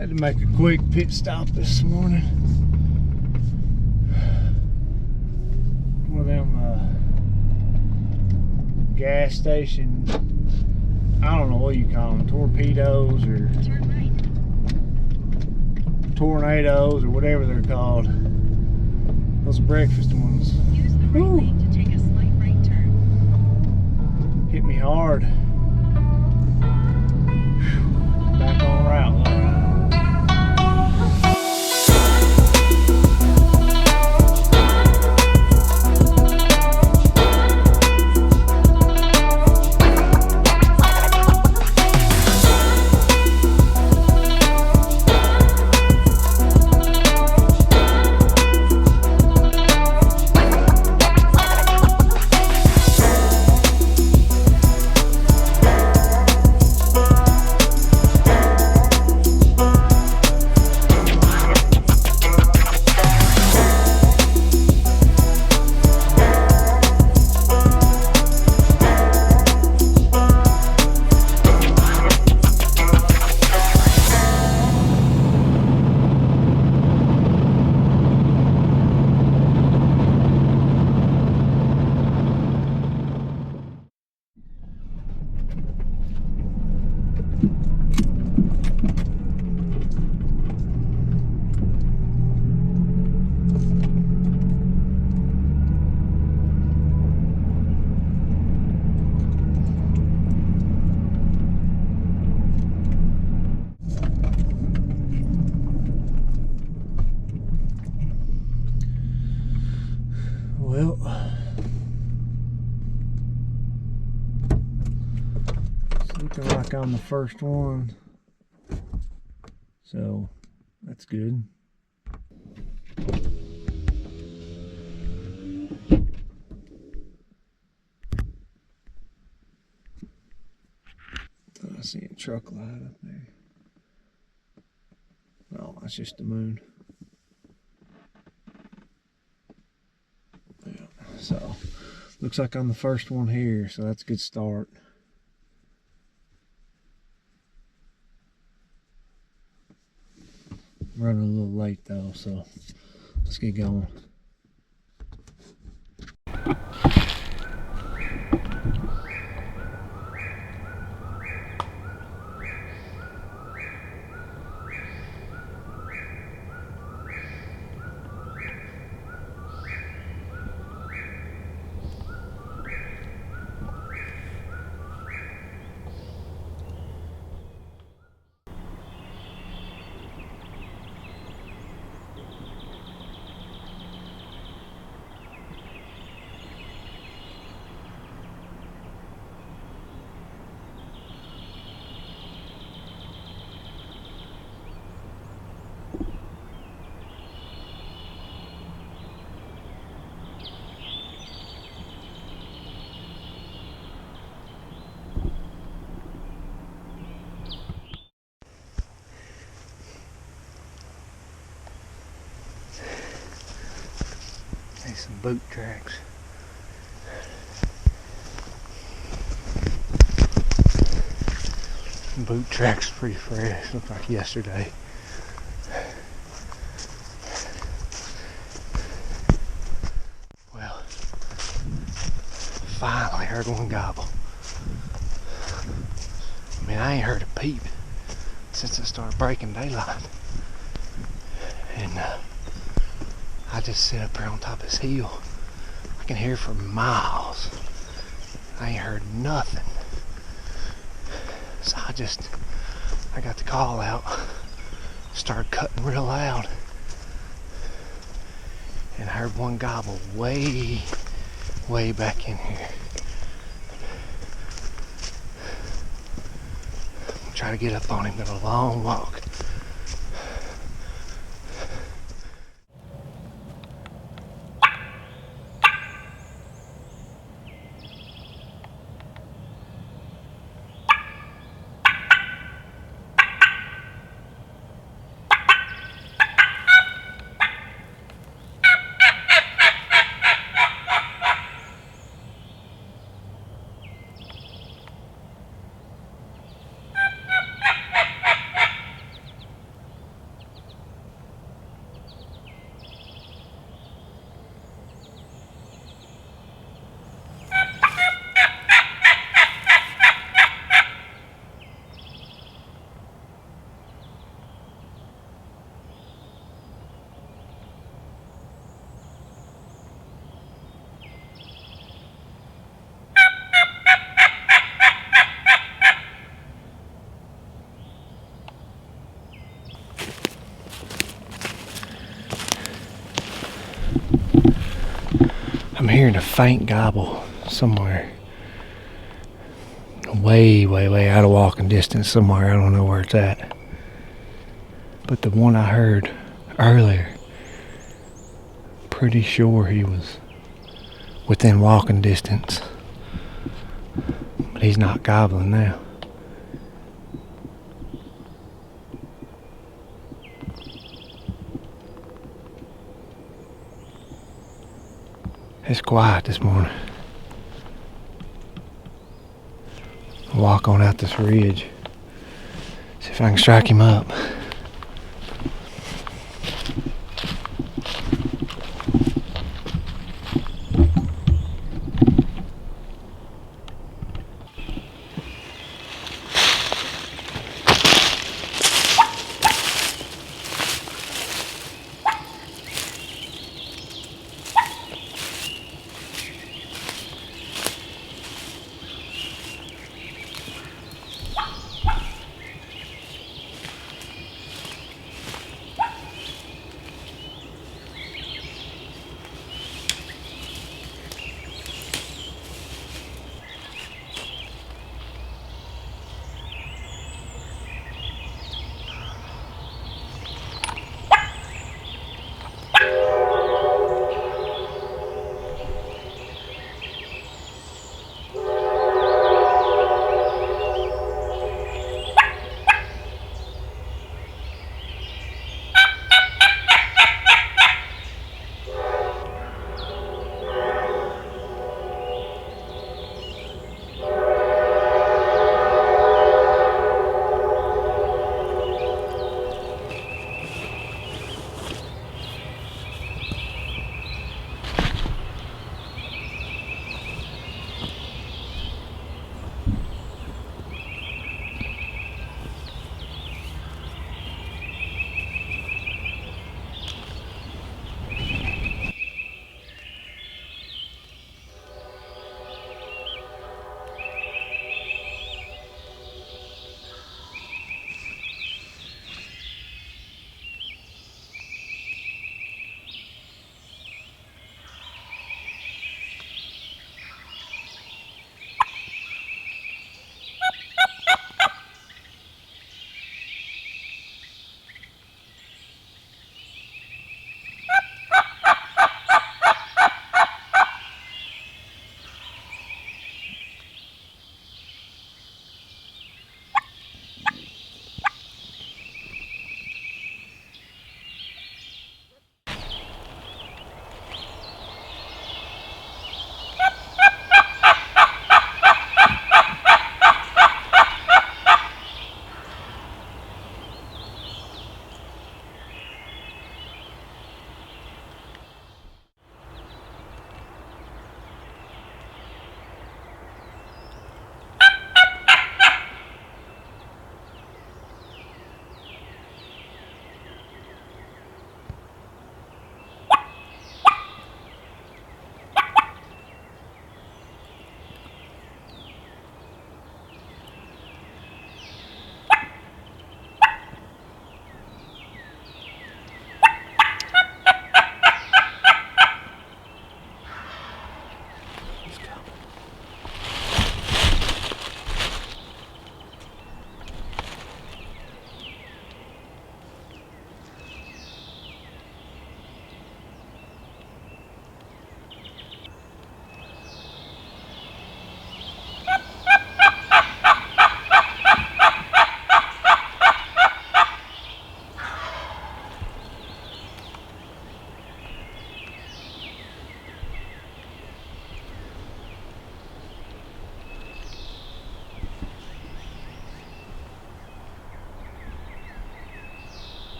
Had to make a quick pit stop this morning. One of them gas station, I don't know what you call them, torpedoes or tornadoes or whatever they're called. Those breakfast ones. Use the right lane to take a slight right turn. Hit me hard. Whew. Back on route though. Well, it's looking like I'm the first one, so that's good. I see a truck light up there. No, that's just the moon. Yeah, so looks like I'm the first one here, so that's a good start. I'm running a little late though, so let's get going. Some boot tracks. Boot tracks pretty fresh. Looked like yesterday. Well, finally heard one gobble. I mean, I ain't heard a peep since it started breaking daylight. And I just sit up here on top of this hill. I can hear for miles. I ain't heard nothing. So I got the call out. Started cutting real loud. And I heard one gobble way back in here. Try to get up on him, but a long walk. I'm hearing a faint gobble somewhere. Way, way, way out of walking distance somewhere. I don't know where it's at. But the one I heard earlier, pretty sure he was within walking distance. But he's not gobbling now. It's quiet this morning. I'll walk on out this ridge. See if I can strike him up.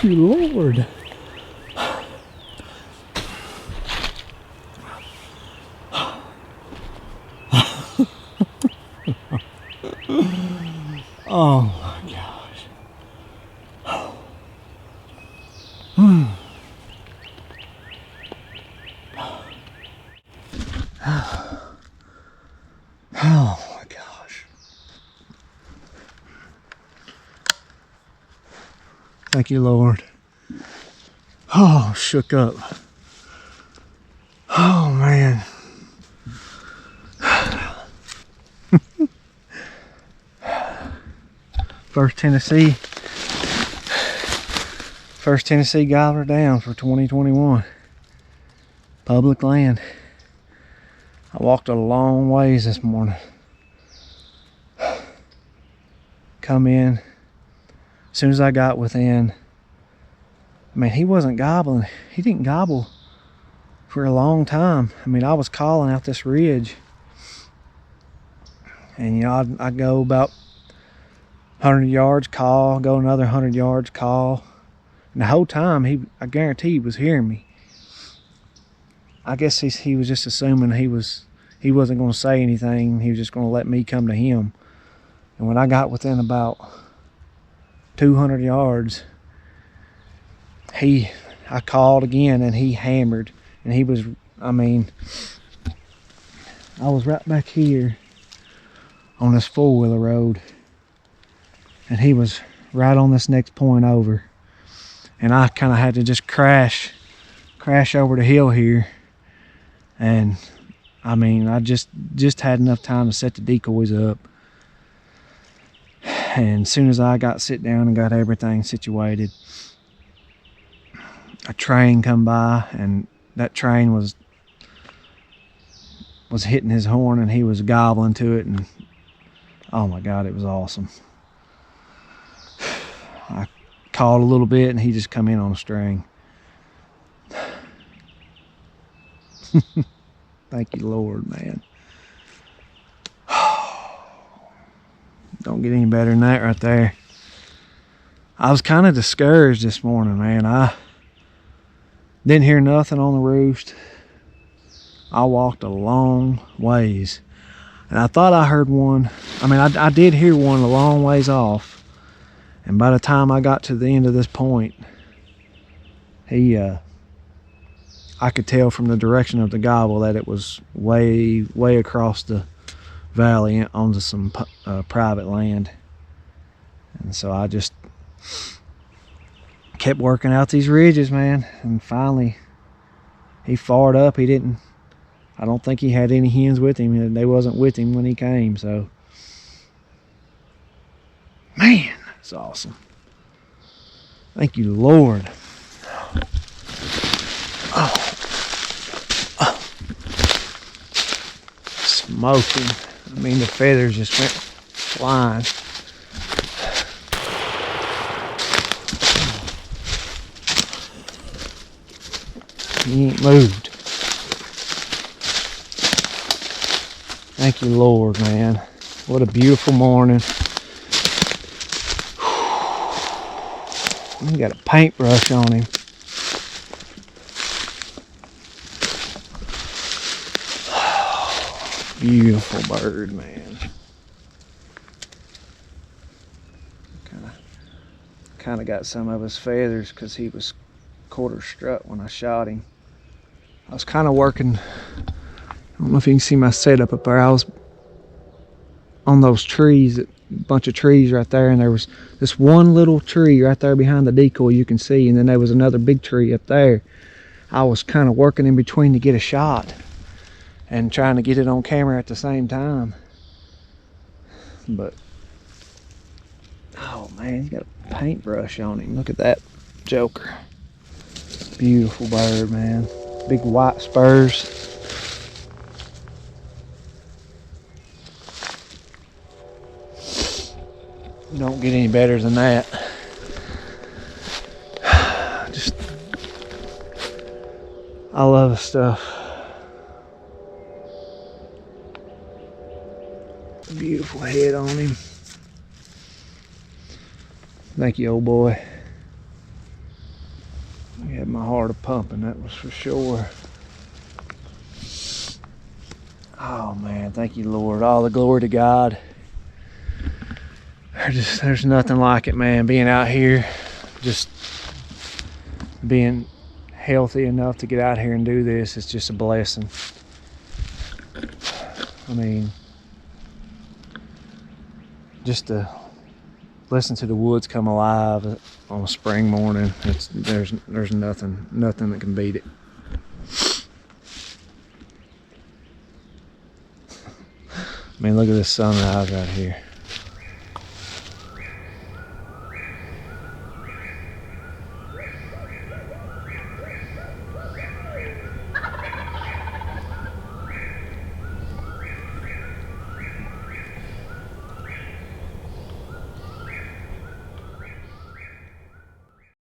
Thank you, Lord. Oh my gosh. Oh my gosh. Thank you, Lord. Oh, shook up. Oh man. First Tennessee Gobbler down for 2021. Public land. I walked a long ways this morning. Come in. As soon as I got within, I mean, he wasn't gobbling. He didn't gobble for a long time. I mean, I was calling out this ridge. And, you know, I'd go about 100 yards, call, go another 100 yards, call. And the whole time, I guarantee he was hearing me. I guess he was just assuming he wasn't going to say anything. He was just going to let me come to him. And when I got within about 200 yards, I called again and he hammered. And he was, I mean, I was right back here on this four-wheeler road. And he was right on this next point over. And I kind of had to just crash over the hill here. And I mean, I just had enough time to set the decoys up. And as soon as I got sit down and got everything situated, a train come by, and that train was hitting his horn, and he was gobbling to it, and oh my God, it was awesome. I called a little bit and he just come in on a string. Thank you, Lord, man. Don't get any better than that right there. I was kind of discouraged this morning, man. I didn't hear nothing on the roost. I walked a long ways, and I thought I heard one. I mean, I did hear one a long ways off, and by the time I got to the end of this point, I could tell from the direction of the gobble that it was way across the valley onto some private land. And so I just kept working out these ridges, man, and finally he fired up. I don't think he had any hens with him. They wasn't with him when he came. So man, that's awesome. Thank you, Lord. Smoking. I mean, the feathers just went flying. He ain't moved. Thank you, Lord, man. What a beautiful morning. He got a paintbrush on him. Beautiful bird, man. Kind of got some of his feathers because he was quarter strut when I shot him. I was kind of working. I don't know if you can see my setup up there. I was on those trees, a bunch of trees right there, and there was this one little tree right there behind the decoy you can see, and then there was another big tree up there. I was kind of working in between to get a shot and trying to get it on camera at the same time. But oh man, he's got a paintbrush on him. Look at that joker. Beautiful bird, man. Big white spurs. Don't get any better than that. I love the stuff. Beautiful head on him. Thank you, old boy. We had my heart a pumping, that was for sure. Oh man, thank you, Lord. All the glory to God. There's nothing like it, man. Being out here, just being healthy enough to get out here and do this is just a blessing. I mean, just to listen to the woods come alive on a spring morning, there's nothing that can beat it. I mean, look at this sunrise right here.